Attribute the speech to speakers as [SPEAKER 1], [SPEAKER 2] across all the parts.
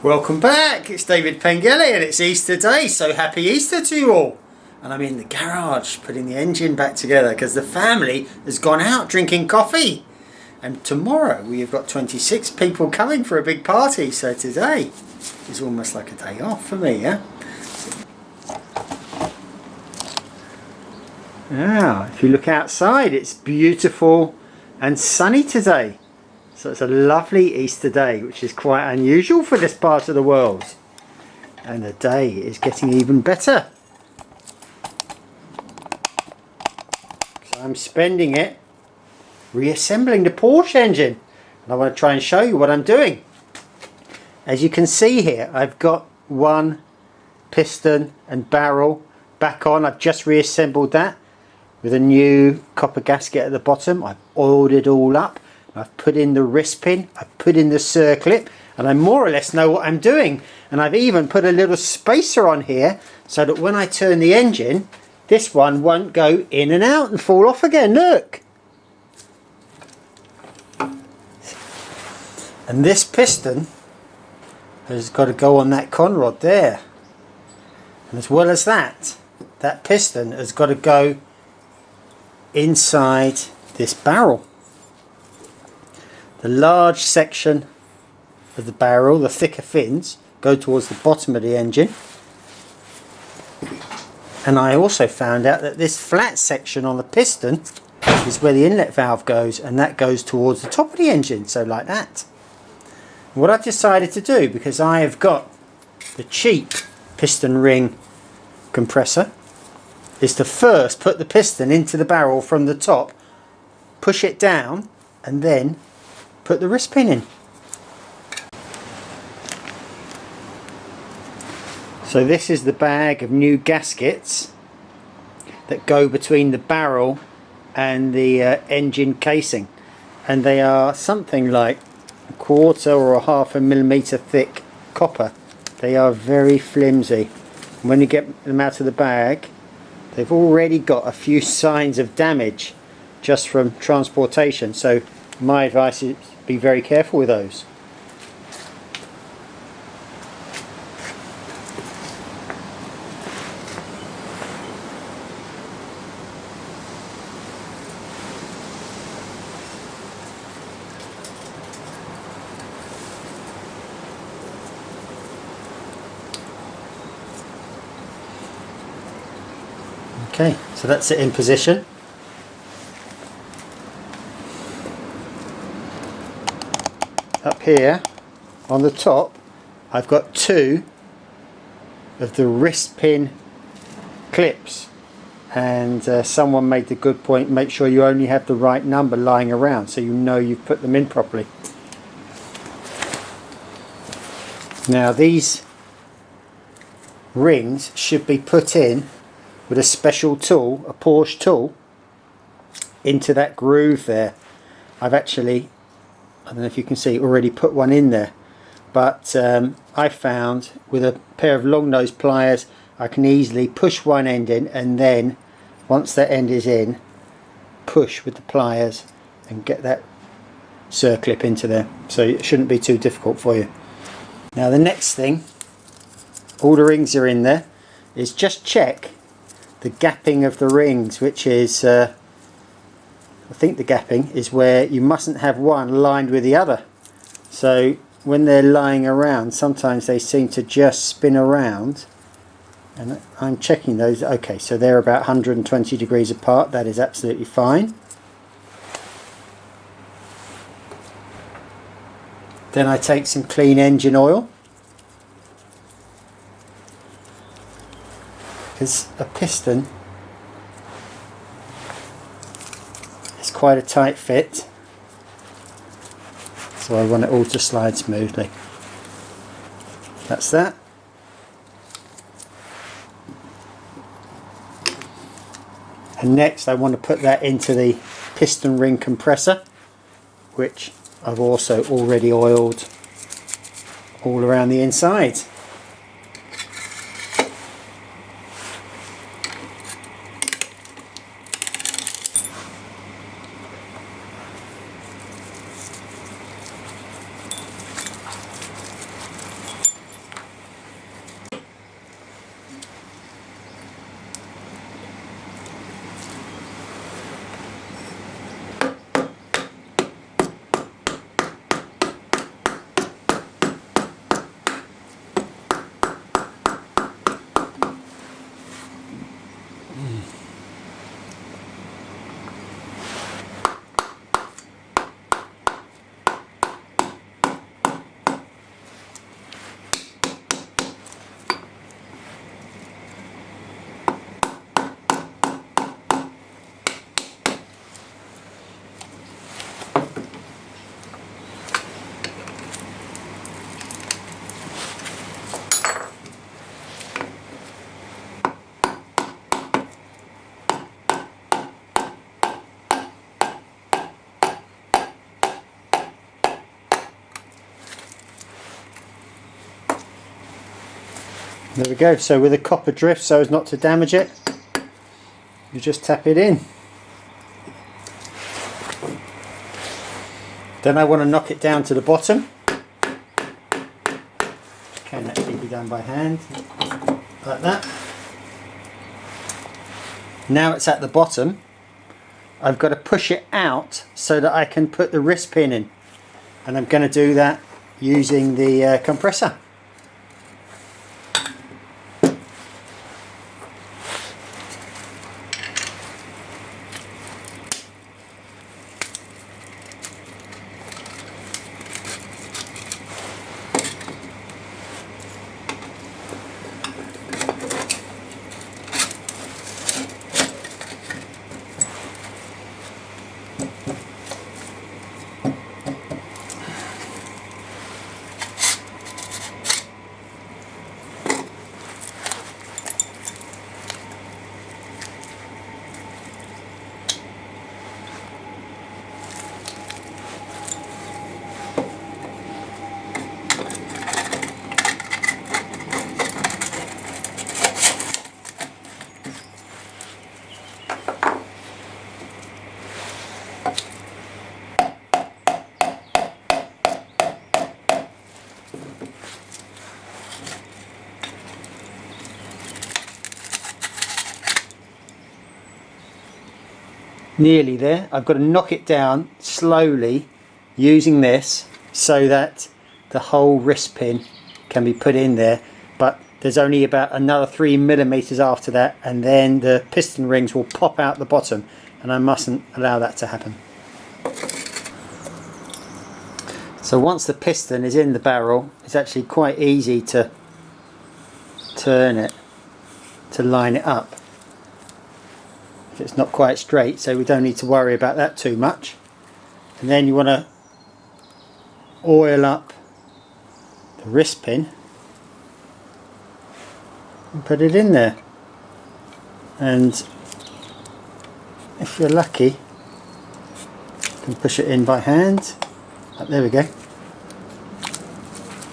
[SPEAKER 1] Welcome back, it's David Pengilly and it's Easter Day, so happy Easter to you all. And I'm in the garage putting the engine back together because the family has gone out drinking coffee. And tomorrow we have got 26 people coming for a big party, so today is almost like a day off for me, yeah? Now, if you look outside, it's beautiful and sunny today. So it's a lovely Easter day, which is quite unusual for this part of the world. And the day is getting even better. So I'm spending it reassembling the Porsche engine. And I want to try and show you what I'm doing. As you can see here, I've got one piston and barrel back on. I've just reassembled that with a new copper gasket at the bottom. I've oiled it all up. I've put in the wrist pin, I've put in the circlip, and I more or less know what I'm doing. And I've even put a little spacer on here so that when I turn the engine, this one won't go in and out and fall off again. Look! And this piston has got to go on that conrod there. And as well as that, that piston has got to go inside this barrel. The large section of the barrel, the thicker fins, go towards the bottom of the engine. And I also found out that this flat section on the piston is where the inlet valve goes, and that goes towards the top of the engine, so like that. What I've decided to do, because I have got the cheap piston ring compressor, is to first put the piston into the barrel from the top, push it down, and then put the wrist pin in. So this is the bag of new gaskets that go between the barrel and the engine casing, and they are something like 1/4 or 1/2 millimeter thick copper. They are very flimsy. When you get them out of the bag, they've already got a few signs of damage just from transportation, so my advice is be very careful with those. Okay, so that's it in position. Up here on the top I've got 2 of the wrist pin clips, and someone made the good point, make sure you only have the right number lying around so you know you've put them in properly. Now these rings should be put in with a special tool, a Porsche tool, into that groove there. I've actually, I don't know if you can see, already put one in there, but I found with a pair of long nose pliers I can easily push one end in, and then once that end is in, push with the pliers and get that circlip into there, so it shouldn't be too difficult for you. Now the next thing, all the rings are in there, is just check the gapping of the rings, which is I think the gapping is where you mustn't have one lined with the other. So when they're lying around, sometimes they seem to just spin around, and I'm checking those. Okay, so they're about 120 degrees apart. That is absolutely fine. Then I take some clean engine oil, because a piston is quite a tight fit, so I want it all to slide smoothly. That's that. And next I want to put that into the piston ring compressor, which I've also already oiled all around the inside. There we go. So with a copper drift, so as not to damage it, you just tap it in. Then I want to knock it down to the bottom. Can actually be done by hand, like that. Now it's at the bottom. I've got to push it out so that I can put the wrist pin in, and I'm going to do that using the compressor. Nearly there. I've got to knock it down slowly using this so that the whole wrist pin can be put in there, but there's only about another 3mm after that, and then the piston rings will pop out the bottom, and I mustn't allow that to happen. So once the piston is in the barrel, it's actually quite easy to turn it to line it up. It's not quite straight, so we don't need to worry about that too much. And then you want to oil up the wrist pin and put it in there, and if you're lucky you can push it in by hand. There we go.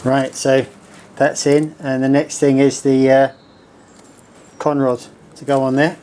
[SPEAKER 1] Right, so that's in, and the next thing is the conrod to go on there.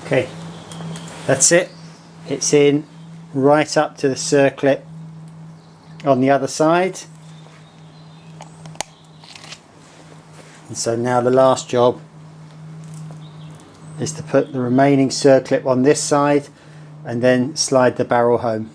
[SPEAKER 1] Okay, that's it. It's in right up to the circlip on the other side. And so now the last job is to put the remaining circlip on this side and then slide the barrel home.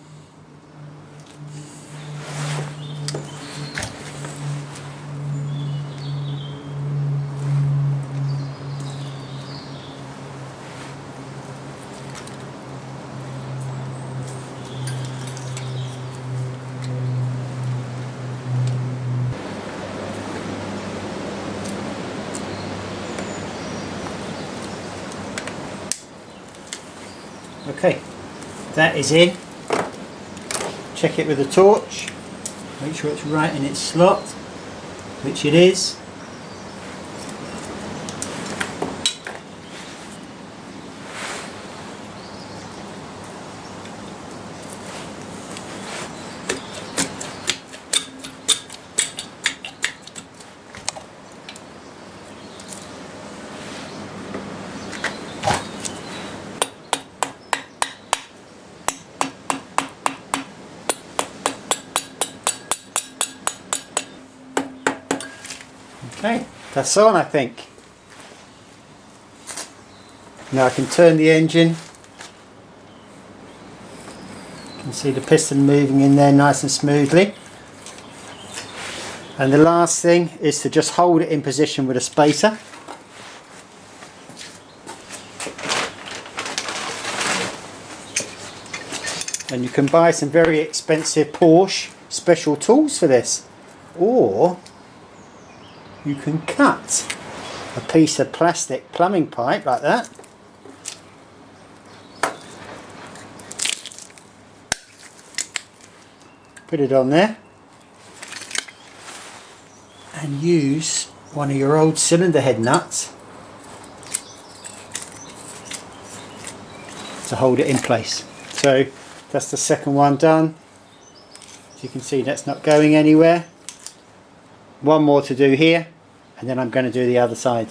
[SPEAKER 1] Okay, that is in. Check it with a torch, make sure it's right in its slot, which it is. Okay, that's on, I think. Now I can turn the engine. You can see the piston moving in there nice and smoothly. And the last thing is to just hold it in position with a spacer. And you can buy some very expensive Porsche special tools for this, or you can cut a piece of plastic plumbing pipe like that, put it on there, and use one of your old cylinder head nuts to hold it in place. So that's the second one done. As you can see, that's not going anywhere. One more to do here, and then I'm going to do the other side.